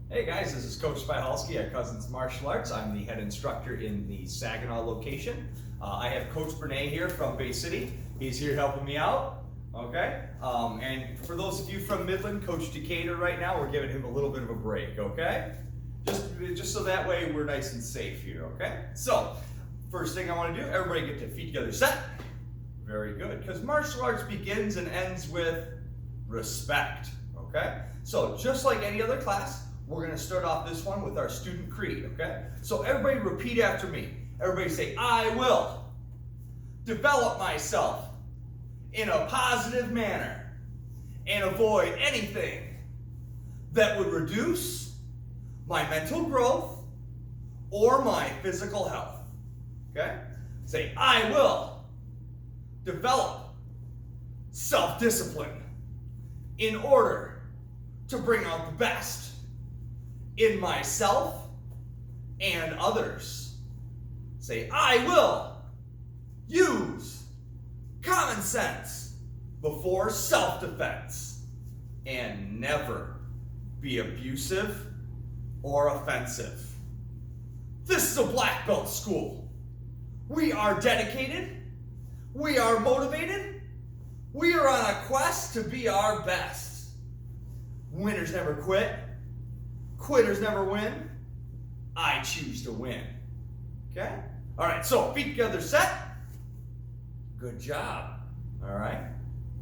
Hey guys, this is Coach Spihalski at Crescent Martial Arts. I'm the head instructor in the Saginaw location. I have Coach Bernay here from Bay City. He's here helping me out. Okay? And for those of you from Midland, Coach Decatur right now, we're giving him a little bit of a break, okay? Just so that way we're nice and safe here, okay? So, first thing I want to do, everybody get their feet together, set. Very good, because martial arts begins and ends with respect, okay? So, just like any other class, we're going to start off this one with our student creed, okay? So everybody repeat after me. Everybody say, I will develop myself in a positive manner and avoid anything that would reduce my mental growth or my physical health, okay? Say, I will develop self-discipline in order to bring out the best in myself and others. Say, I will use common sense before self-defense and never be abusive or offensive. This is a black belt school. We are dedicated. We are motivated. We are on a quest to be our best. Winners never quit. Quitters never win. I choose to win. Okay? All right, so feet together, set. Good job. All right?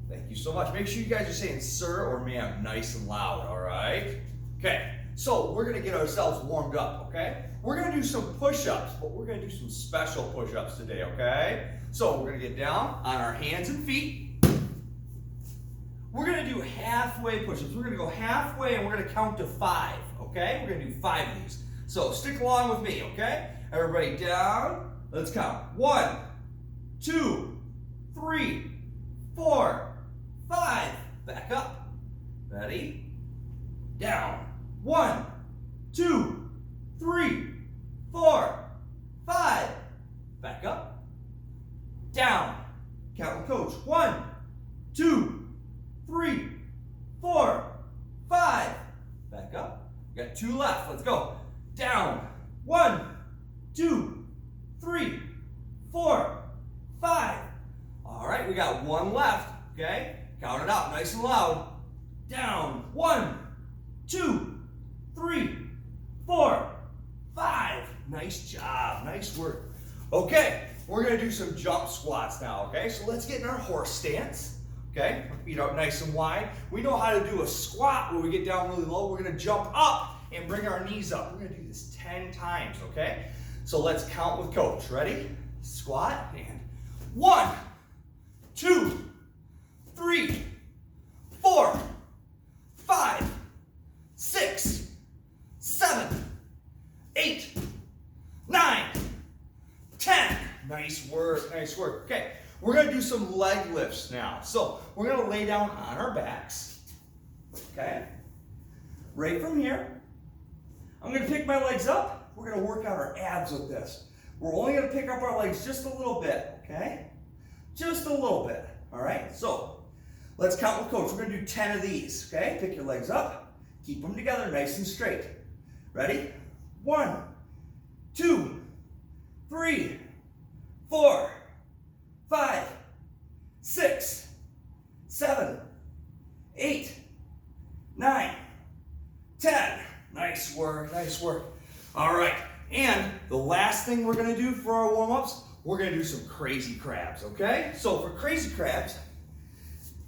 Thank you so much. Make sure you guys are saying sir or ma'am nice and loud, all right? Okay, so we're going to get ourselves warmed up, okay? We're going to do some push-ups, but we're going to do some special push-ups today, okay? So we're going to get down on our hands and feet. We're going to do halfway push-ups. We're going to go halfway and we're going to count to 5, okay? We're going to do 5 of these. So stick along with me, okay? Everybody down. Let's count. 1, 2, 3, 4, 5. Back up. Ready? Down. 1, 2, 3, 4, 5. Back up. Down. Count with coach. 1, 2, 3, 4, 5. Back up. We got 2 left. Let's go. Down. 1, 2, 3, 4, 5. All right, we got 1 left. Okay? Count it out nice and loud. Down. 1, 2, 3, 4, 5. Nice job. Nice work. Okay, we're going to do some jump squats now. Okay, so let's get in our horse stance. Okay, feet out nice and wide. We know how to do a squat where we get down really low. We're going to jump up and bring our knees up. We're going to do this 10 times, okay? So let's count with coach. Ready? Squat and 1, 2, 3, 4, 5, 6, 7, 8, 9, 10. Nice work, nice work. Okay. We're going to do some leg lifts now. So we're going to lay down on our backs. Okay? Right from here. I'm going to pick my legs up. We're going to work out our abs with this. We're only going to pick up our legs just a little bit. Okay? Just a little bit. All right? So let's count with coach. We're going to do 10 of these. Okay? Pick your legs up. Keep them together nice and straight. Ready? 1, 2, 3, 4, 5, 6, 7, 8, 9, 10. Nice work, nice work. All right, and the last thing we're gonna do for our warm-ups, we're gonna do some crazy crabs, okay? So for crazy crabs,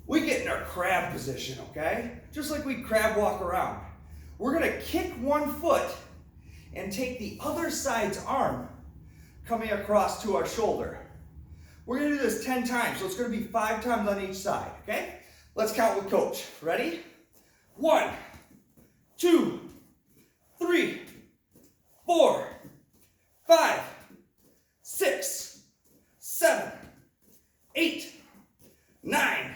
we get in our crab position, okay? Just like we crab walk around. We're gonna kick one foot and take the other side's arm coming across to our shoulder. We're going to do this 10 times, so it's going to be 5 times on each side, okay? Let's count with coach. Ready? 1, 2, 3, 4, 5, 6, 7, 8, 9,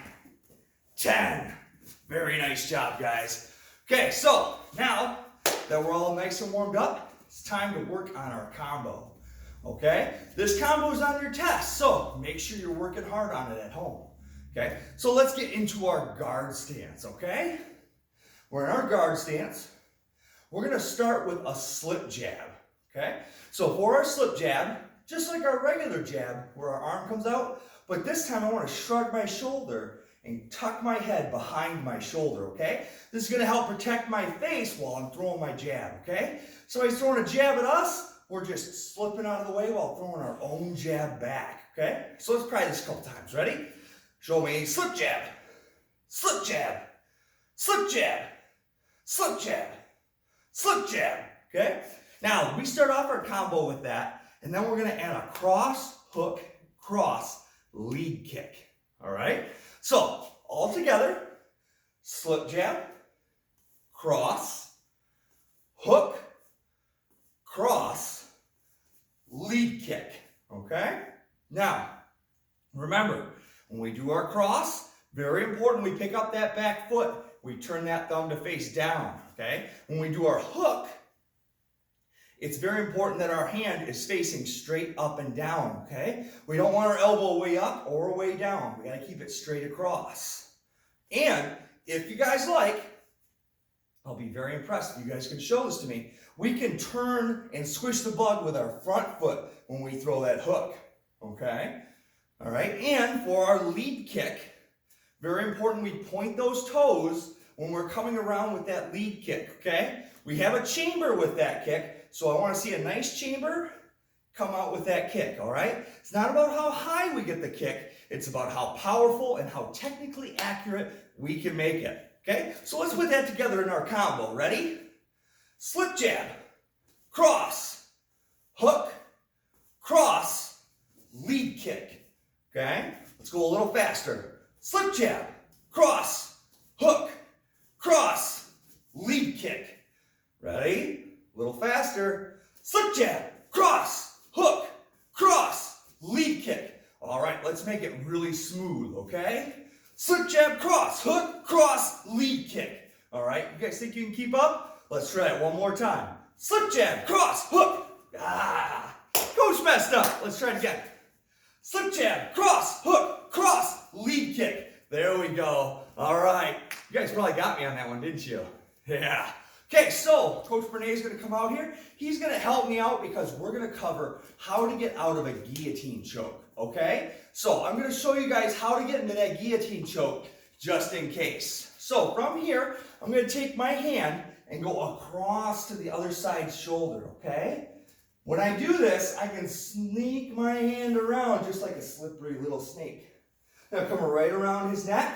10. Very nice job, guys. Okay, so now that we're all nice and warmed up, it's time to work on our combo. Okay, this combo is on your test, so make sure you're working hard on it at home. Okay, so let's get into our guard stance, okay? We're in our guard stance. we're going to start with a slip jab, okay? So for our slip jab, just like our regular jab where our arm comes out, but this time I want to shrug my shoulder and tuck my head behind my shoulder, okay? This is going to help protect my face while I'm throwing my jab, okay? Somebody's throwing a jab at us, we're just slipping out of the way while throwing our own jab back, okay? So let's try this a couple times. Ready? Show me slip jab, slip jab, slip jab, slip jab, slip jab, okay? Now, we start off our combo with that, and then we're going to add a cross, hook, cross, lead kick, all right? So, all together, slip jab, cross, hook, cross, lead kick, okay? Now, remember, when we do our cross, very important we pick up that back foot. We turn that thumb to face down, okay? When we do our hook, it's very important that our hand is facing straight up and down, okay? We don't want our elbow way up or way down. We got to keep it straight across. And if you guys like, I'll be very impressed if you guys can show this to me. We can turn and squish the bug with our front foot when we throw that hook, okay? All right, and for our lead kick, very important we point those toes when we're coming around with that lead kick, okay? We have a chamber with that kick, so I want to see a nice chamber come out with that kick, all right? It's not about how high we get the kick, it's about how powerful and how technically accurate we can make it, okay? So let's put that together in our combo. Ready? Slip jab, cross, hook, cross, lead kick, okay? Let's go a little faster. Slip jab, cross, hook, cross, lead kick. Ready? A little faster. Slip jab, cross, hook, cross, lead kick. All right, let's make it really smooth, okay? Slip jab, cross, hook, cross, lead kick. All right, you guys think you can keep up? Let's try it one more time. Slip jab, cross, hook. Coach messed up. Let's try it again. Slip jab, cross, hook, cross, lead kick. There we go. All right. You guys probably got me on that one, didn't you? Yeah. Okay, so Coach Bernay is going to come out here. He's going to help me out because we're going to cover how to get out of a guillotine choke, okay? So I'm going to show you guys how to get into that guillotine choke just in case. So from here, I'm going to take my hand and go across to the other side's shoulder, okay? When I do this, I can sneak my hand around just like a slippery little snake. Now come right around his neck,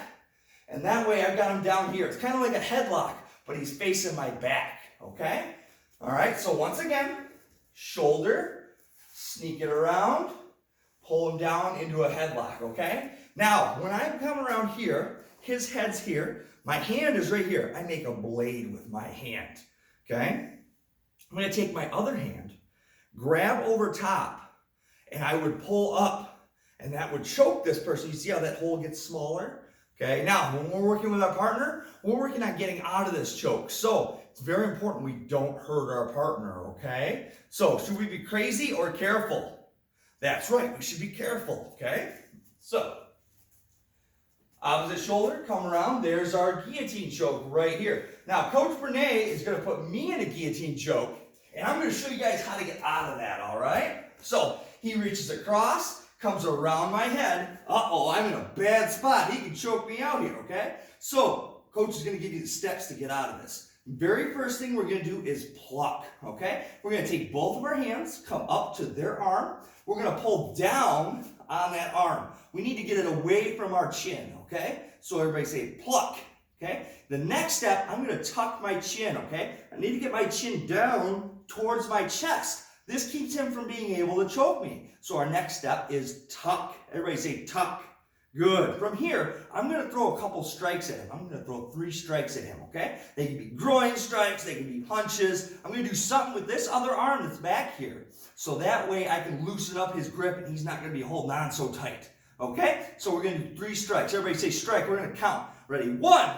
and that way I've got him down here. It's kind of like a headlock, but he's facing my back, okay? All right, so once again, shoulder, sneak it around, pull him down into a headlock, okay? Now, when I come around here, his head's here, my hand is right here. I make a blade with my hand, okay? I'm gonna take my other hand, grab over top, and I would pull up, and that would choke this person. You see how that hole gets smaller? Okay, now when we're working with our partner, we're working on getting out of this choke. So it's very important we don't hurt our partner, okay? So should we be crazy or careful? That's right, we should be careful, okay? So, opposite shoulder, come around, there's our guillotine choke right here. Now, Coach Bernay is gonna put me in a guillotine choke, and I'm gonna show you guys how to get out of that, all right? So, he reaches across, comes around my head. Uh-oh, I'm in a bad spot. He can choke me out here, okay? So, Coach is going to give you the steps to get out of this. Very first thing we're going to do is pluck, okay? We're going to take both of our hands, come up to their arm. We're going to pull down on that arm. We need to get it away from our chin, okay? So everybody say pluck, okay? The next step, I'm going to tuck my chin, okay? I need to get my chin down towards my chest. This keeps him from being able to choke me. So our next step is tuck. Everybody say tuck. Good. From here, I'm going to throw a couple strikes at him. I'm going to throw 3 strikes at him, okay? They can be groin strikes. They can be punches. I'm going to do something with this other arm that's back here. So that way I can loosen up his grip and he's not going to be holding on so tight. Okay? So we're going to do 3 strikes. Everybody say strike. We're going to count. Ready? 1,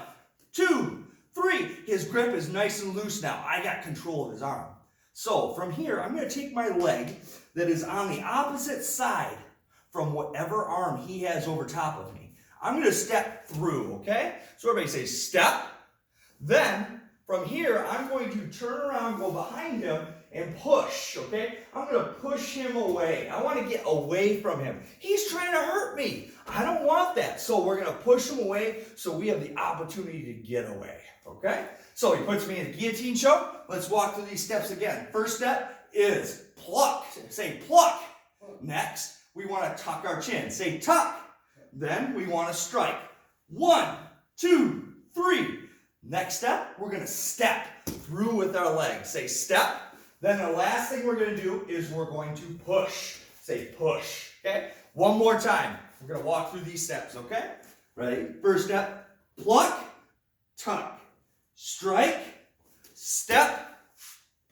2, 3. His grip is nice and loose now. I got control of his arm. So from here, I'm going to take my leg that is on the opposite side from whatever arm he has over top of me. I'm going to step through, okay? So everybody say step. Then From here, I'm going to turn around, go behind him, and push, okay? I'm going to push him away. I want to get away from him. He's trying to hurt me. I don't want that. So we're going to push him away so we have the opportunity to get away, okay? So he puts me in a guillotine choke. Let's walk through these steps again. First step is pluck. Say pluck. Next, we want to tuck our chin. Say tuck. Then we want to strike. 1, 2, 3. Next step, we're going to step through with our legs. Say step. Then the last thing we're going to do is we're going to push. Say push. Okay? One more time. We're going to walk through these steps, okay? Ready? First step, pluck, tuck, strike, step,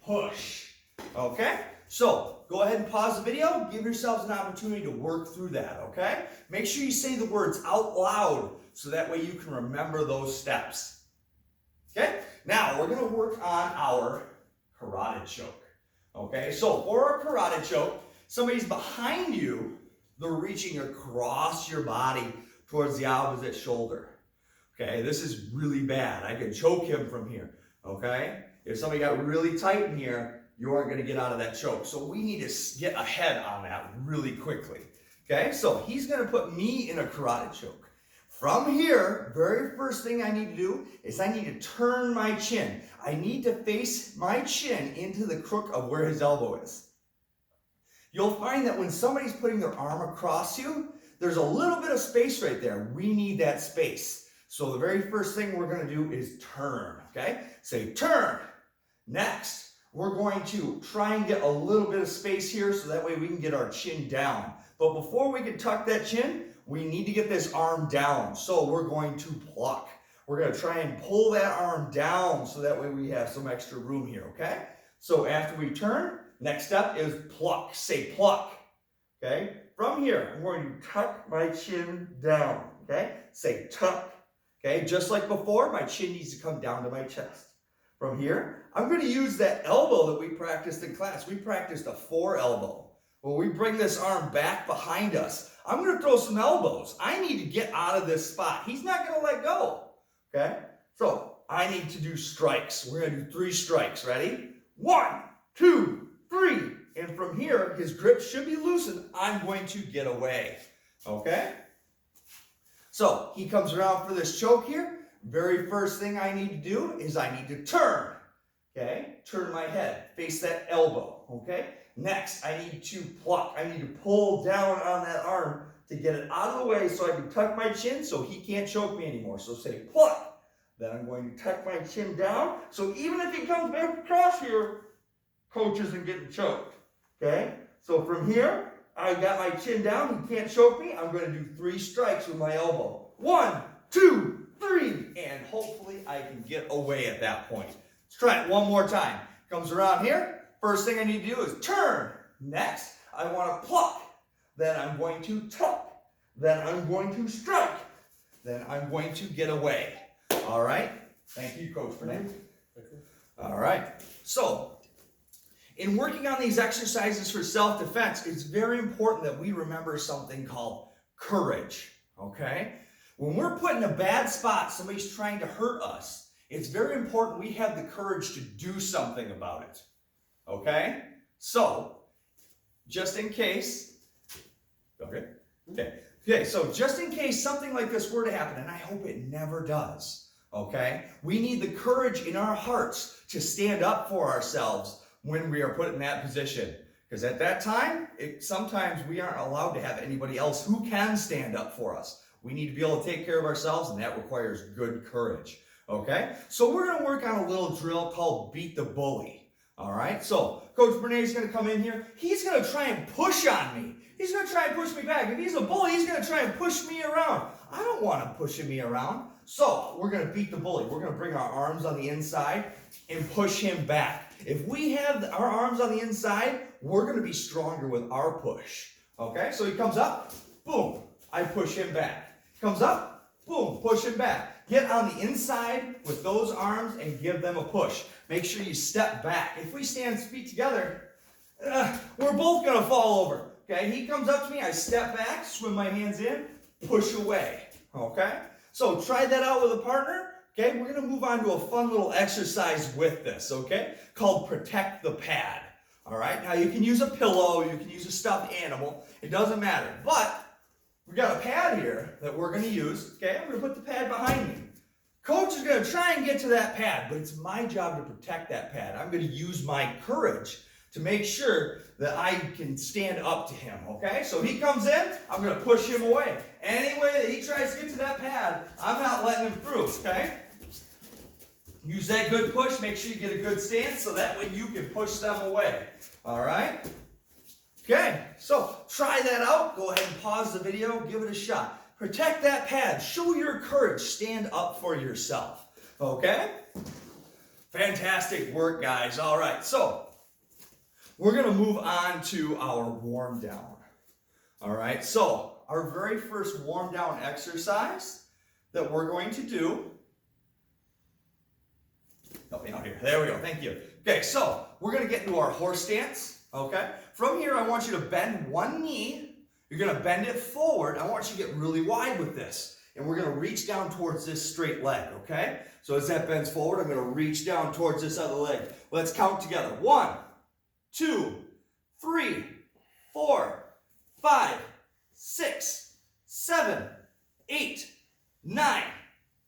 push. Okay? So, go ahead and pause the video. Give yourselves an opportunity to work through that, okay? Make sure you say the words out loud so that way you can remember those steps. Okay? Now, we're going to work on our carotid choke. Okay? So, for our carotid choke, somebody's behind you, they're reaching across your body towards the opposite shoulder. Okay? This is really bad. I could choke him from here. Okay? If somebody got really tight in here, you aren't going to get out of that choke. So, we need to get ahead on that really quickly. Okay? So, he's going to put me in a carotid choke. From here, very first thing I need to do is I need to turn my chin. I need to face my chin into the crook of where his elbow is. You'll find that when somebody's putting their arm across you, there's a little bit of space right there. We need that space. So the very first thing we're going to do is turn, okay? Say turn. Next, we're going to try and get a little bit of space here so that way we can get our chin down. But before we can tuck that chin, we need to get this arm down. So we're going to pluck. We're going to try and pull that arm down so that way we have some extra room here, okay? So after we turn, next step is pluck. Say pluck, okay? From here, I'm going to tuck my chin down, okay? Say tuck, okay? Just like before, my chin needs to come down to my chest. From here, I'm going to use that elbow that we practiced in class. We practiced a 4 elbow. Well, we bring this arm back behind us. I'm going to throw some elbows. I need to get out of this spot. He's not going to let go. Okay? So, I need to do strikes. We're going to do 3 strikes. Ready? 1, 2, 3. And from here, his grip should be loosened. I'm going to get away. Okay? So, he comes around for this choke here. Very first thing I need to do is I need to turn. Okay? Turn my head. Face that elbow. Okay? Next, I need to pluck. I need to pull down on that arm to get it out of the way so I can tuck my chin so he can't choke me anymore. So say pluck. Then I'm going to tuck my chin down. So even if he comes back across here, coach isn't getting choked. Okay? So from here, I got my chin down. He can't choke me. I'm going to do 3 strikes with my elbow. 1, 2, 3. And hopefully I can get away at that point. Let's try it one more time. Comes around here. First thing I need to do is turn. Next, I want to pluck. Then I'm going to tuck. Then I'm going to strike. Then I'm going to get away. All right? Thank you, Coach, for that. All right. So, in working on these exercises for self-defense, it's very important that we remember something called courage. Okay? When we're put in a bad spot, somebody's trying to hurt us, it's very important we have the courage to do something about it. Okay? So, just in case, okay, so just in case something like this were to happen, and I hope it never does, okay? We need the courage in our hearts to stand up for ourselves when we are put in that position. Because at that time, sometimes we aren't allowed to have anybody else who can stand up for us. We need to be able to take care of ourselves, and that requires good courage, okay? So we're going to work on a little drill called Beat the Bully. All right, so Coach Bernay is going to come in here. He's going to try and push on me. He's going to try and push me back. If he's a bully, he's going to try and push me around. I don't want him pushing me around. So we're going to beat the bully. We're going to bring our arms on the inside and push him back. If we have our arms on the inside, we're going to be stronger with our push. Okay, so he comes up, boom, I push him back. Comes up, boom, push him back. Get on the inside with those arms and give them a push. Make sure you step back. If we stand feet together, we're both going to fall over. Okay, he comes up to me, I step back, swim my hands in, push away. Okay, so try that out with a partner. okay, we're going to move on to a fun little exercise with this, okay, called protect the pad. All right, now you can use a pillow, you can use a stuffed animal, it doesn't matter. But we've got a pad here that we're going to use, okay, I'm going to put the pad behind me. Coach is going to try and get to that pad, but it's my job to protect that pad. I'm going to use my courage to make sure that I can stand up to him, okay? So he comes in, I'm going to push him away. Any way that he tries to get to that pad, I'm not letting him through, okay? Use that good push, make sure you get a good stance so that way you can push them away, all right? Okay, so try that out. Go ahead and pause the video, give it a shot. Protect that pad, show your courage, stand up for yourself, okay? Fantastic work, guys. All right, so we're going to move on to our warm down. All right, so our very first warm down exercise that we're going to do. Help me out here. There we go. Thank you. Okay, so we're going to get into our horse stance. Okay, from here, I want you to bend one knee. You're going to bend it forward. I want you to get really wide with this. And we're going to reach down towards this straight leg, okay? So as that bends forward, I'm going to reach down towards this other leg. Let's count together. 1, 2, 3, 4, 5, 6, 7, 8, 9,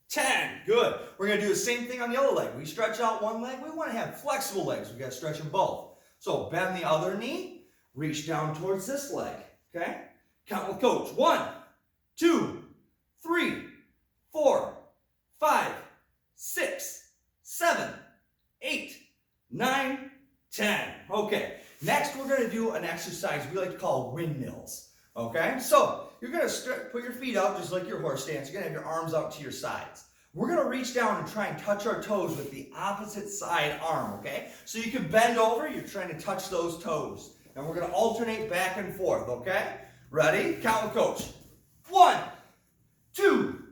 10. Good. We're going to do the same thing on the other leg. We stretch out one leg. We want to have flexible legs. We've got to stretch them both. So bend the other knee. Reach down towards this leg, okay? Count with coach. 1, 2, 3, 4, 5, 6, 7, 8, 9, 10. Okay, next we're going to do an exercise we like to call windmills. Okay, so you're going to put your feet out just like your horse stance. You're going to have your arms out to your sides. We're going to reach down and try and touch our toes with the opposite side arm, okay? So you can bend over, you're trying to touch those toes. And we're going to alternate back and forth, okay? Ready? Count with coach. 1, 2,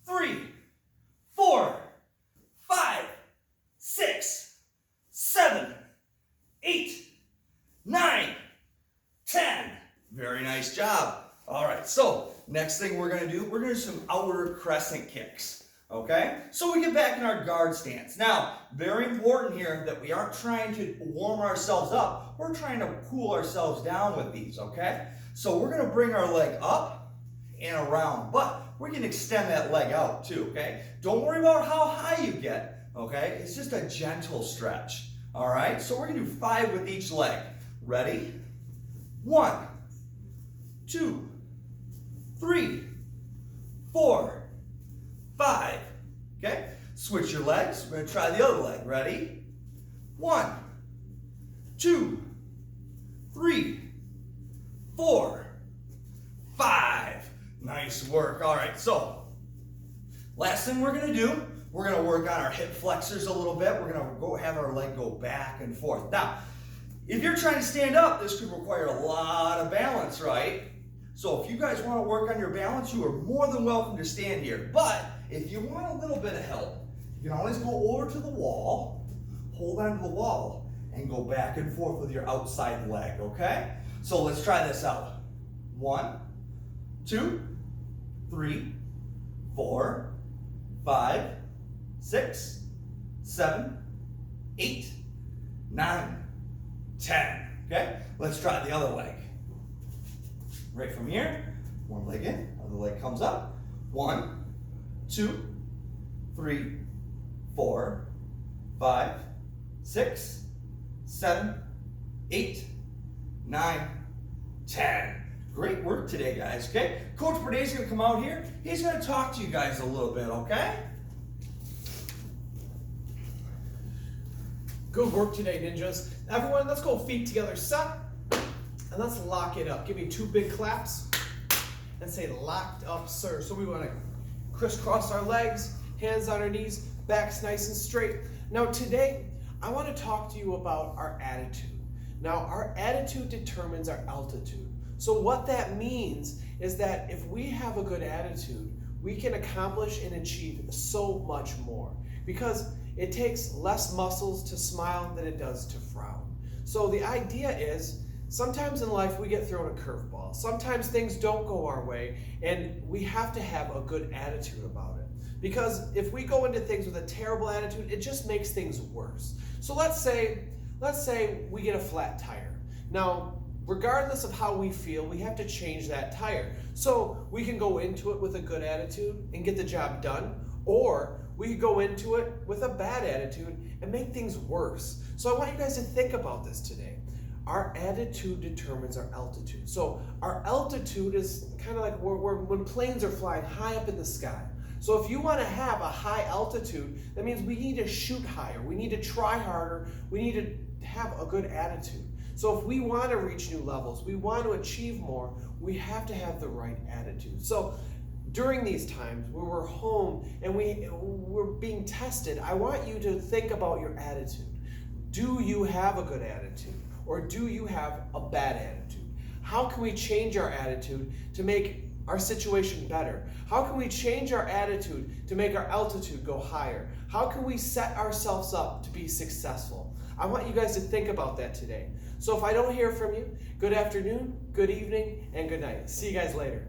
3, 4, 5, 6, 7, 8, 9, 10. Very nice job. All right, so next thing we're going to do, we're going to do some outer crescent kicks. Okay, so we get back in our guard stance. Now, very important here that we aren't trying to warm ourselves up. We're trying to cool ourselves down with these, okay? So we're going to bring our leg up and around, but we can extend that leg out too, okay? Don't worry about how high you get, okay? It's just a gentle stretch, all right? So we're going to do 5 with each leg. Ready? 1, 2, 3, 4, 5. Okay, switch your legs. We're going to try the other leg. Ready? 1, 2, 3, 4, 5. Nice work. All right, so last thing we're going to do, we're going to work on our hip flexors a little bit. We're going to go have our leg go back and forth. Now, if you're trying to stand up, this could require a lot of balance, right? So if you guys want to work on your balance, you are more than welcome to stand here. But if you want a little bit of help, you can always go over to the wall, hold on to the wall, and go back and forth with your outside leg, okay? So let's try this out. 1, 2, 3, 4, 5, 6, 7, 8, 9, 10. Okay? Let's try the other leg. Right from here, one leg in, other leg comes up. 1, 2, 3, 4, 5, 6, 7, 8, 9, 10. Great work today, guys, okay? Coach Burdet's going to come out here. He's going to talk to you guys a little bit, okay? Good work today, ninjas. Everyone, let's go feet together, set, and let's lock it up. Give me 2 big claps and say locked up, sir. So we want to crisscross our legs, hands on our knees, backs nice and straight. Now today, I want to talk to you about our attitude. Now our attitude determines our altitude. So what that means is that if we have a good attitude, we can accomplish and achieve so much more, because it takes less muscles to smile than it does to frown. So the idea is, sometimes in life we get thrown a curveball. Sometimes things don't go our way, and we have to have a good attitude about it. Because if we go into things with a terrible attitude, it just makes things worse. So let's say we get a flat tire. Now, regardless of how we feel, we have to change that tire. So we can go into it with a good attitude and get the job done, or we could go into it with a bad attitude and make things worse. So I want you guys to think about this today. Our attitude determines our altitude. So our altitude is kind of like when planes are flying high up in the sky. So if you want to have a high altitude, that means we need to shoot higher. We need to try harder. We need to have a good attitude. So if we want to reach new levels, we want to achieve more, we have to have the right attitude. So during these times where we're home and we're being tested, I want you to think about your attitude. Do you have a good attitude, or do you have a bad attitude? How can we change our attitude to make our situation better? How can we change our attitude to make our altitude go higher? How can we set ourselves up to be successful? I want you guys to think about that today. So if I don't hear from you, good afternoon, good evening, and good night. See you guys later.